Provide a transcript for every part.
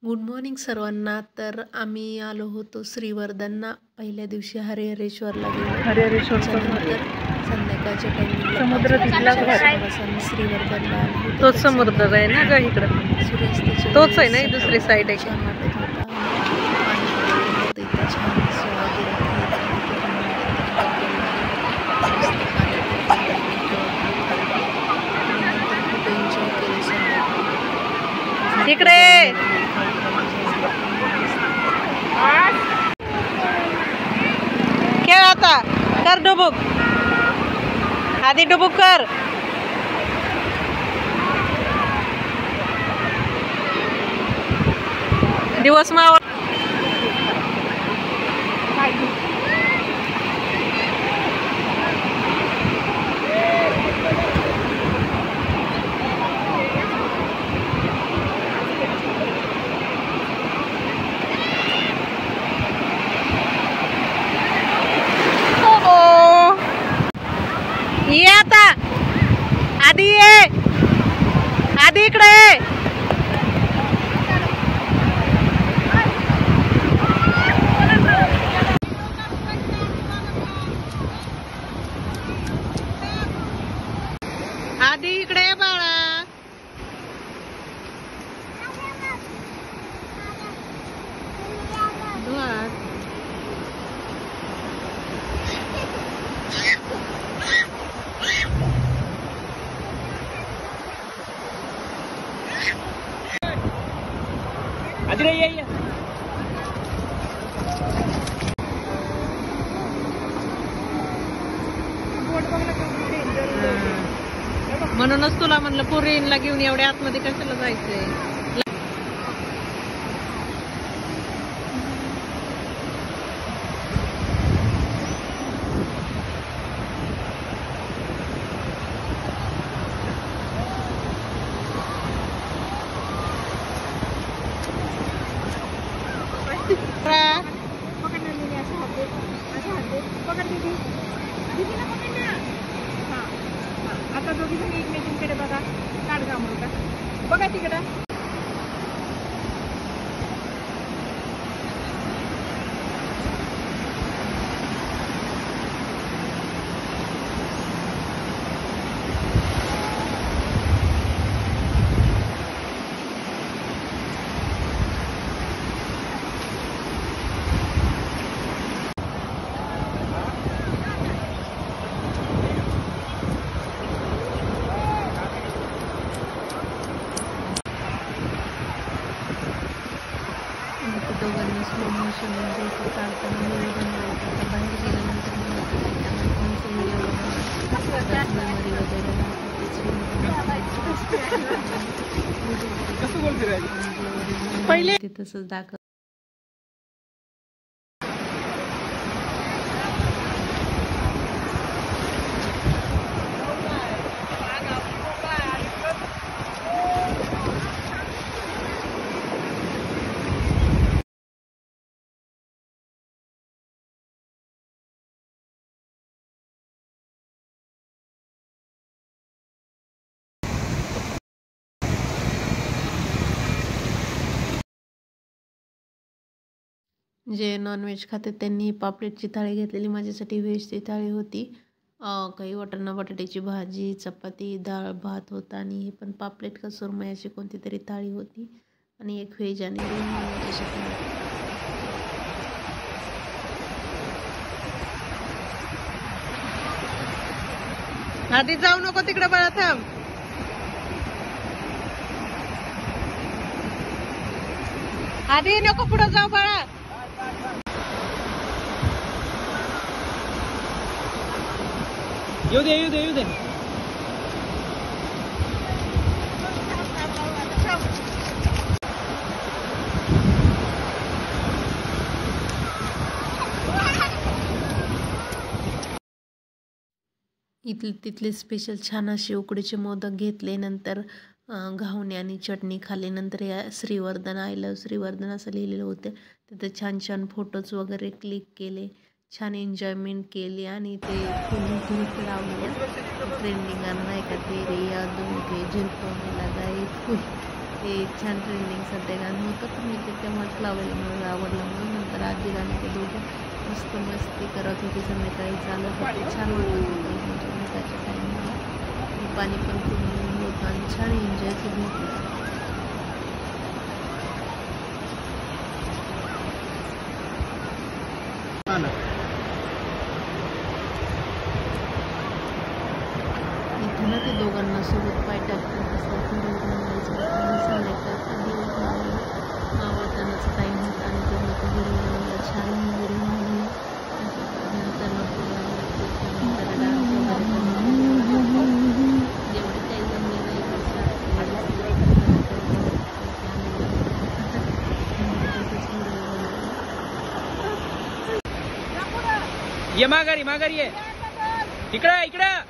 Good morning सर्वांना. तर आम्ही आलो होतो श्रीवर्धनला. पहिल्या दिवशी हरिहरेश्वरला गेलो. हरिहरेश्वर संध्याकाळच्या टाइमिंगला समुद्र तिथलाच श्रीवर्धनला आलो होतो. तोच समुद्र आहे ना ग इकडं, सूर्यास्ताच्या तोच आहे ना दुसरी साईड आहे. छान वाटत होता. पाणी इतकं छान इकडे खेळ आता. कर डुबुक, आधी डुबुक कर. दिवस मावळ ये आता. आधी ये, आधी इकडे ये. आधी इकडे ये बाळा. म्हणूनच तुला म्हणलं पोरींला घेऊन एवढ्या आतमध्ये कशाला जायचंय. आता दोघी जण एकमेकींकडे बघा. काढगा मुलगा बघा तिकडं. दोघांनी स्लो मोशन मध्ये चालताना व्हिडिओ बनवायचा. आता बाहेर गेल्यानंतर मेमरी वगैरे पहिले ते तसंच दाखव. जे नॉनव्हेज खाते त्यांनी पापलेटची थाळी घेतलेली. माझ्यासाठी व्हेजची थाळी होती. काही वाटाणा बटाट्याची भाजी, चपाती, डाळ भात होता आणि हे पण पापलेट का सुरमई अशी कोणती तरी थाळी होती आणि एक व्हेज आणि दोन नॉनव्हेज अशी. आधी जाऊ नको तिकडे बाळा, थांब. आधी नको पुढे जाऊ बाळा. येऊ दे येऊ दे येऊ दे. तिथले स्पेशल छान असे उकडीचे मोदक घेतले. नंतर घावणे आणि चटणी खाल्ली. नंतर या श्रीवर्धन, आय लव्ह श्रीवर्धन असं लिहिलेलं होतं. तिथे छान छान फोटोज वगैरे क्लिक केले. छान एन्जॉयमेंट केली आणि ते फुल लावलं ट्रेंडिंग नाही का, तेरे यादों के झुलकों में लगाए फुल. ते छान ट्रेंडिंग सध्या गाणं होतं, तर मी ते तेव्हाच लावलं, मला आवडलं म्हणून. नंतर आजी आणि ते दोघं मस्त मस्ती करत होते, संध्याकाळी चालत होते, छान वाटत होतं. म्हणजे दुपारच्या टाईमला पाणी पण खूप होतं आणि छान एन्जॉय केली होती. इथं ना ते दोघांना सोबत पाय टाकतात असं फिरून बनवायचं आणि संध्याकाळचा दिवस मावळतानाचा टाईम होता आणि ते लोक व्हिडिओ बनवला, छान व्हिडिओ बनवले. नंतर नंतर डान्स वगैरे जेवढे काही जमले नाही ये माघारी ये इकडं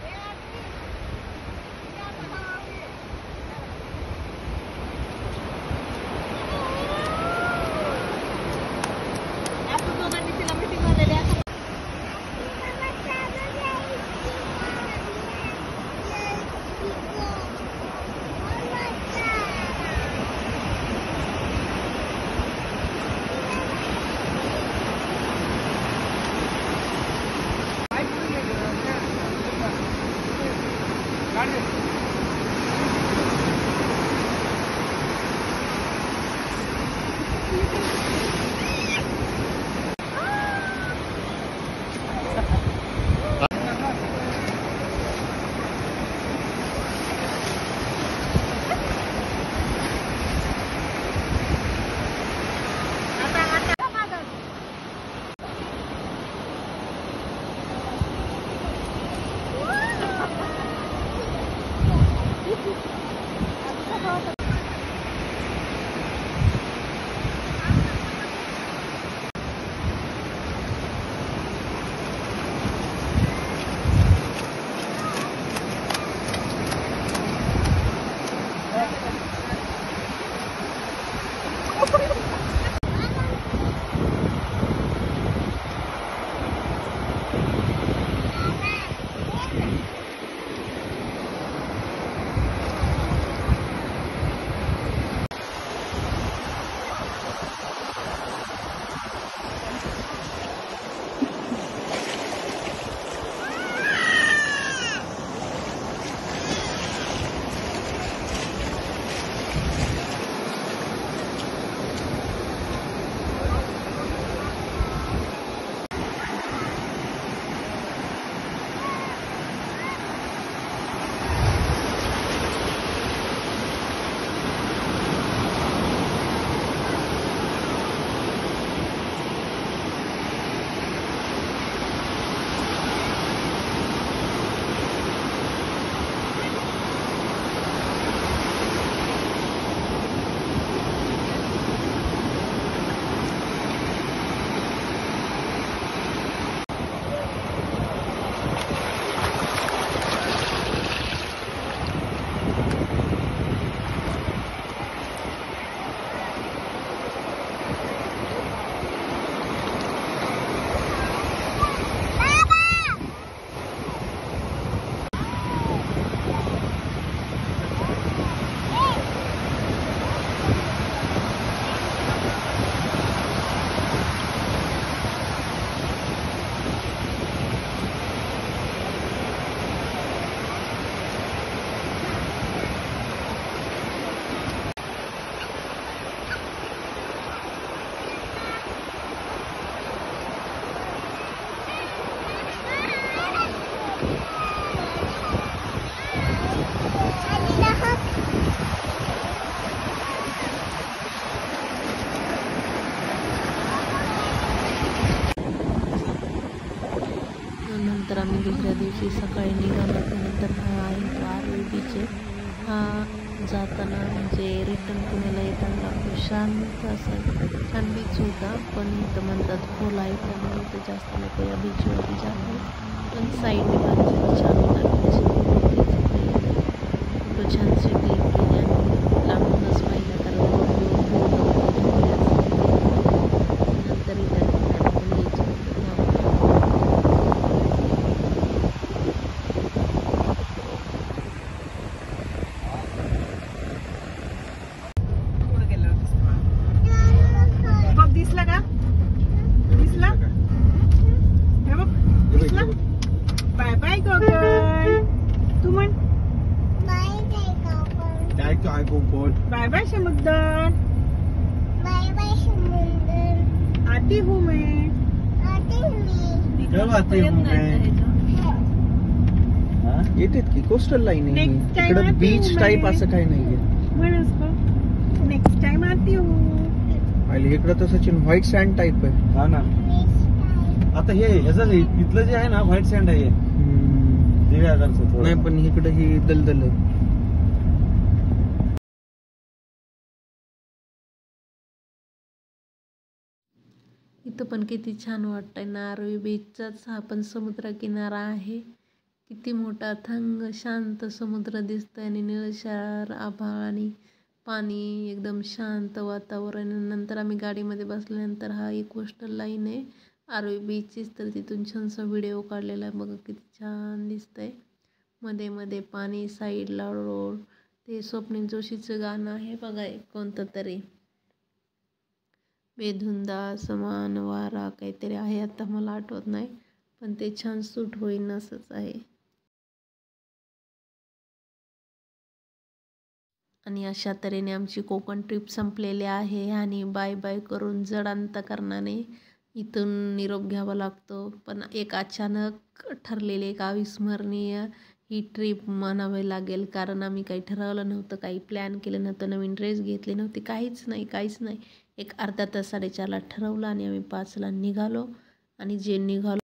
नंतर आम्ही दुसऱ्या दिवशी सकाळी निघालो. त्यानंतर हा आहे तो आरोळी बीच आहे. हा जाताना म्हणजे रिटर्न पुण्याला येताना शांत असं छान बीच होता, पण इथं म्हणतात खोल आहे त्यामुळे इथं जास्त लोक या बीचवरती जातात. पण साईडने बाजूला छान होता, फोटो छानसे क्लिक केले आणि लांबूनच पाहिलं कारण नंतर रिटर्न पुण्याला पण यायचं आती हूँ मैं. कब आती हूँ मैं? हा? येतात की कोस्टल लाईन आहे Next time इकडं आती बीच हूँ टाईप मैं. असं काही नाहीये. म्हण उसको. नेक्स्ट टाइम आती हूँ. आणि इकडं तर सचिन व्हाईट सँड टाईप आहे. हा ना. आता हे ह्याचं इथलं जे आहे ना व्हाईट सँड आहे दिव्याकरचं थोडं. नाही पण इकडं ही दलदल आहे. इथं पण किती छान वाटतंय. नारळी बीचचाच हा पण समुद्र किनारा आहे. किती मोठा थंग शांत समुद्र दिसतोय आणि निळशार आभाळ आणि पाणी एकदम शांत वातावरण. नंतर आम्ही गाडीमध्ये बसल्यानंतर हा एक कोस्टल लाईन आहे आरवी बीचचीच, तर तिथून छानसा व्हिडिओ काढलेला आहे बघा किती छान दिसतंय. मध्ये मध्ये पाणी, साईडला रोड. ते स्वप्नील जोशीचं गाणं आहे बघा एक कोणतं तरी, बेधुंदा समान वारा काहीतरी आहे, आता मला आठवत नाही, पण ते छान सूट होईन असंच आहे. आणि अशा तऱ्हेने आमची कोकण ट्रिप संपलेली आहे आणि बाय बाय करून जड अंतकरणाने इथून निरोप घ्यावा लागतो. पण एक अचानक ठरलेले एक अविस्मरणीय ही ट्रिप म्हणावी लागेल, कारण आम्ही काही ठरवलं नव्हतं, काही प्लॅन केलं नव्हतं, नवीन ड्रेस घेतले नव्हते, काहीच नाही. एक अर्धा तास 4:30ला ठरवलं आणि आम्ही 5ला निघालो. आणि जे निघालो